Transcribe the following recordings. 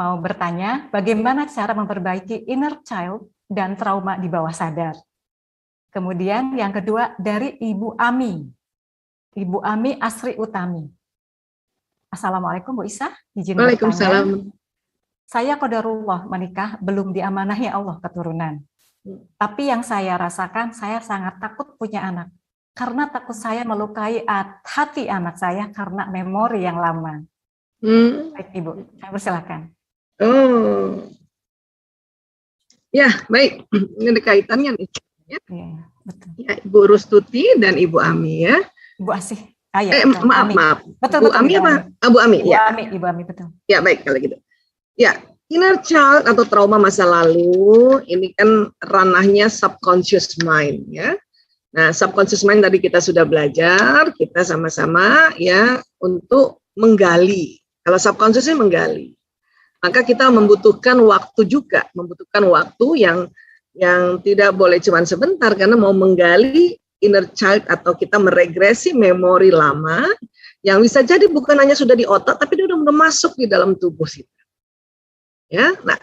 mau bertanya bagaimana cara memperbaiki inner child dan trauma di bawah sadar. Kemudian yang kedua dari Ibu Ami. Ibu Ami Asri Utami. Assalamualaikum Bu Isa, izin Waalaikumsalam. bertanya. Saya qadarullah menikah belum diamanahi Allah keturunan. Tapi yang saya rasakan, saya sangat takut punya anak. Karena takut saya melukai hati anak saya karena memori yang lama. Baik Ibu, saya persilakan. Oh, ya baik. Ini ada kaitannya nih. Ya. Betul. Ya, Ibu Rustuti dan Ibu Ami ya. Ibu Asih. Ya, maaf. Betul, Bu Ami apa? Bu Ami. Ibu Ya. Ibu Ami betul. Ya baik kalau gitu. Ya, inner child atau trauma masa lalu ini kan ranahnya subconscious mind ya. Nah, subconscious mind tadi kita sudah belajar, kita sama-sama ya untuk menggali. Kalau subconsciousnya menggali, maka kita membutuhkan waktu juga, membutuhkan waktu yang tidak boleh cuma sebentar karena mau menggali inner child atau kita meregresi memori lama yang bisa jadi bukan hanya sudah di otak tapi dia udah masuk di dalam tubuh kita. Ya, nah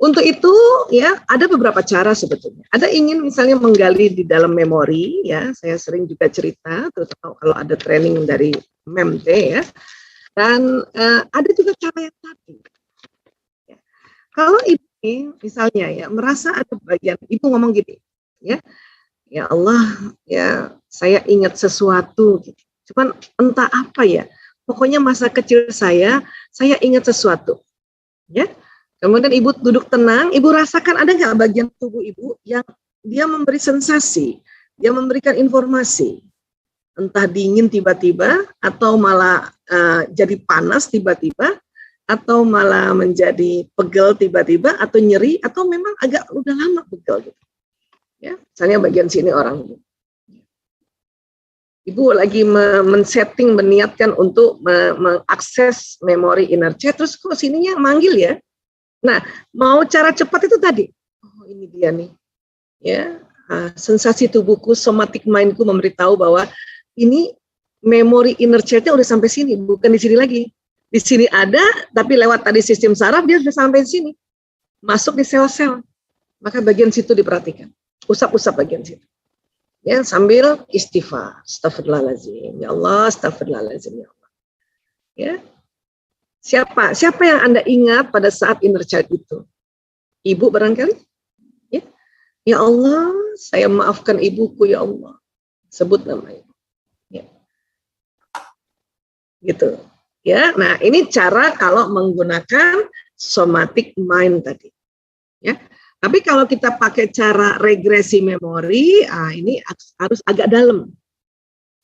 untuk itu ya ada beberapa cara sebetulnya. Ada ingin misalnya menggali di dalam memori ya, saya sering juga cerita terutama kalau ada training dari MEMT ya. Dan ada juga cara yang tadi. Ya. Kalau ibu misalnya ya merasa ada bagian ibu ngomong gini, ya Allah ya saya ingat sesuatu, gitu. Cuman entah apa ya. Pokoknya masa kecil saya ingat sesuatu, ya. Kemudian ibu duduk tenang, ibu rasakan ada nggak bagian tubuh ibu yang dia memberi sensasi, dia memberikan informasi, entah dingin tiba-tiba, atau malah jadi panas tiba-tiba, atau malah menjadi pegel tiba-tiba, atau nyeri, atau memang agak udah lama pegel gitu. Ya, misalnya bagian sini orang ibu. Ibu lagi men-setting, meniatkan untuk mengakses memori inner child, terus kok sininya manggil ya. Nah, mau cara cepat itu tadi. Oh, ini dia nih. Ya, sensasi tubuhku, somatic mindku memberitahu bahwa ini memori inner child-nya udah sampai sini, bukan di sini lagi. Di sini ada, tapi lewat tadi sistem saraf dia sudah sampai sini. Masuk di sel-sel. Maka bagian situ diperhatikan. Usap-usap bagian situ. Ya, sambil istighfar. Astagfirullahaladzim. Ya Allah, astagfirullahaladzim. Ya Allah. Ya. Siapa yang Anda ingat pada saat inner child itu? Ibu barangkali? Ya. Ya Allah, saya maafkan ibuku ya Allah. Sebut nama ibu. Ya. Gitu. Ya, nah ini cara kalau menggunakan somatic mind tadi. Ya. Tapi kalau kita pakai cara regresi memori, ini harus agak dalam.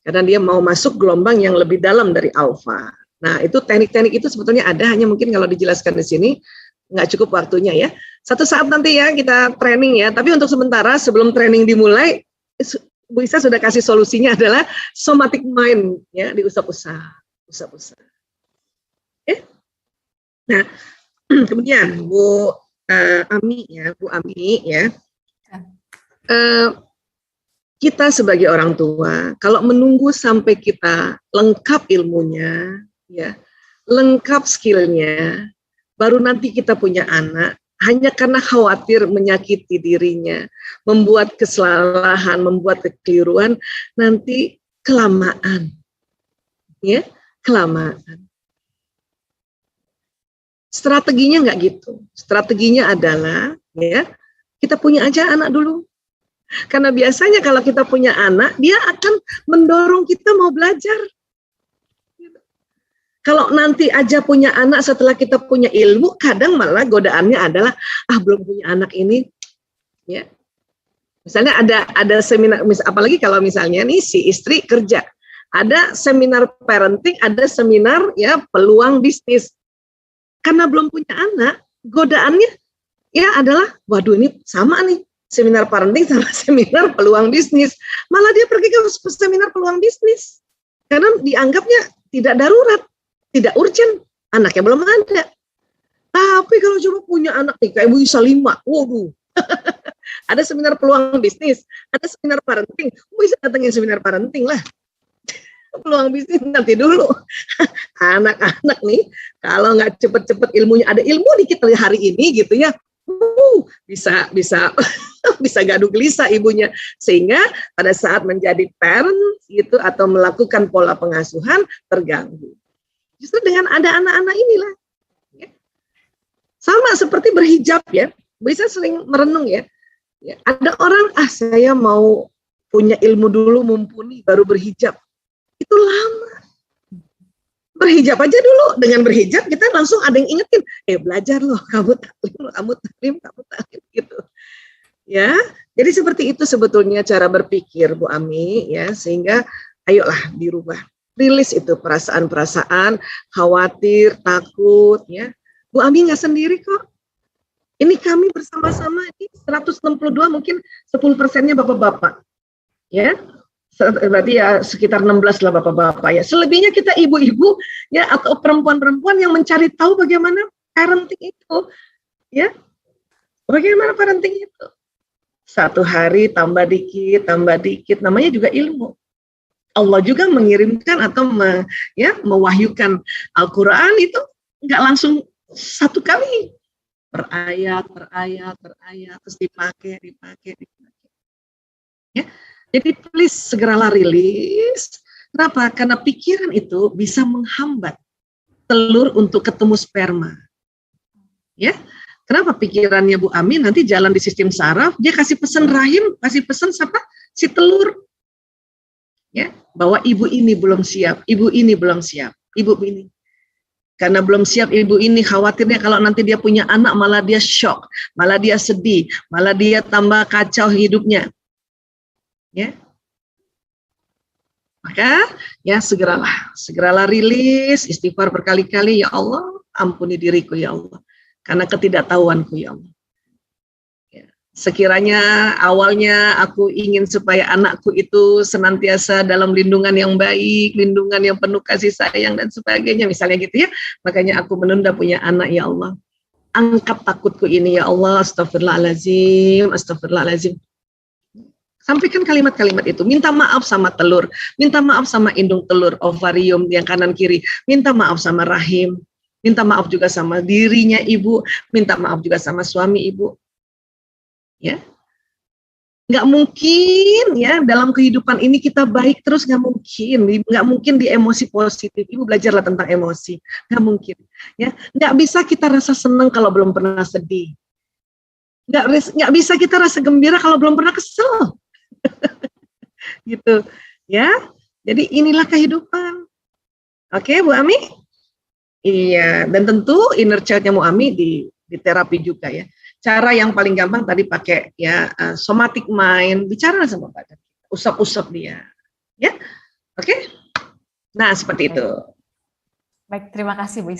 Karena dia mau masuk gelombang yang lebih dalam dari alfa. Nah, itu teknik-teknik itu sebetulnya ada, hanya mungkin kalau dijelaskan di sini nggak cukup waktunya ya. Satu saat nanti ya kita training ya, tapi untuk sementara sebelum training dimulai, Bu Isa sudah kasih solusinya adalah somatic mind ya, diusap-usap, usap-usap. Ya. Nah, kemudian Bu Ami ya, Bu Ami ya. Kita sebagai orang tua, kalau menunggu sampai kita lengkap ilmunya, ya, lengkap skillnya, baru nanti kita punya anak, hanya karena khawatir menyakiti dirinya, membuat kesalahan, membuat kekeliruan, nanti kelamaan, ya, kelamaan. Strateginya nggak gitu. Strateginya adalah, ya, kita punya aja anak dulu. Karena biasanya kalau kita punya anak, dia akan mendorong kita mau belajar. Kalau nanti aja punya anak setelah kita punya ilmu, kadang malah godaannya adalah, belum punya anak ini, ya. Misalnya ada seminar, apalagi kalau misalnya nih si istri kerja, ada seminar parenting, ada seminar ya peluang bisnis. Karena belum punya anak, godaannya ya adalah, waduh ini sama nih. Seminar parenting sama seminar peluang bisnis. Malah dia pergi ke seminar peluang bisnis. Karena dianggapnya tidak darurat, tidak urgent. Anaknya belum ada. Tapi kalau coba punya anak nih, kayak Bu Isa 5. Waduh. Ada seminar peluang bisnis, ada seminar parenting. Bu Isa datangin seminar parenting lah. Peluang bisnis nanti dulu. Anak-anak nih, kalau nggak cepet-cepet ilmunya, ada ilmu dikit hari ini gitu ya, bisa bisa gaduh gelisah ibunya, sehingga pada saat menjadi parent gitu atau melakukan pola pengasuhan terganggu. Justru dengan ada anak-anak inilah, ya. Sama seperti berhijab ya, bisa sering merenung ya. Ada orang, saya mau punya ilmu dulu mumpuni baru berhijab. Itu lama. Berhijab aja dulu, dengan berhijab kita langsung ada yang ingetin, belajar loh, kamu taklim gitu. Ya, jadi seperti itu sebetulnya cara berpikir Bu Ami ya, sehingga ayolah dirubah. Rilis itu perasaan-perasaan khawatir, takut ya. Bu Ami nggak sendiri kok. Ini kami bersama-sama, ini 162 mungkin 10%-nya bapak-bapak. Ya. Berarti ya sekitar 16 lah bapak-bapak ya. Selebihnya kita ibu-ibu ya, atau perempuan-perempuan yang mencari tahu bagaimana parenting itu. Ya. Bagaimana parenting itu? Satu hari tambah dikit, namanya juga ilmu. Allah juga mengirimkan atau mewahyukan Al-Qur'an itu nggak langsung satu kali. Per ayat, terus dipakai. Ya. Jadi please segeralah rilis. Kenapa? Karena pikiran itu bisa menghambat telur untuk ketemu sperma. Ya. Kenapa pikirannya Bu Ami nanti jalan di sistem saraf, dia kasih pesan rahim, kasih pesan siapa? Si telur. Ya, bahwa ibu ini belum siap, ibu ini belum siap, ibu ini. Karena belum siap ibu ini, khawatirnya kalau nanti dia punya anak malah dia shock, malah dia sedih, malah dia tambah kacau hidupnya. Ya. Maka ya segeralah rilis, istighfar berkali-kali, ya Allah, ampuni diriku ya Allah, karena ketidaktahuanku ya Allah. Ya. Sekiranya awalnya aku ingin supaya anakku itu senantiasa dalam lindungan yang baik, lindungan yang penuh kasih sayang dan sebagainya, misalnya gitu ya, makanya aku menunda punya anak ya Allah. Angkat takutku ini ya Allah, astagfirullahaladzim. Sampaikan kalimat-kalimat itu, minta maaf sama telur, minta maaf sama indung telur, ovarium yang kanan kiri, minta maaf sama rahim, minta maaf juga sama dirinya ibu, minta maaf juga sama suami ibu. Ya, nggak mungkin ya dalam kehidupan ini kita baik terus, nggak mungkin di emosi positif. Ibu belajarlah tentang emosi, nggak mungkin. Ya, nggak bisa kita rasa senang kalau belum pernah sedih, nggak bisa kita rasa gembira kalau belum pernah kesel. Gitu ya, jadi inilah kehidupan. Oke Bu Ami, iya, dan tentu inner child-nya Bu Ami di terapi juga ya. Cara yang paling gampang tadi pakai ya somatic mind, bicara sama badan, usap-usap dia ya. Oke, nah seperti itu. Baik, terima kasih Bu.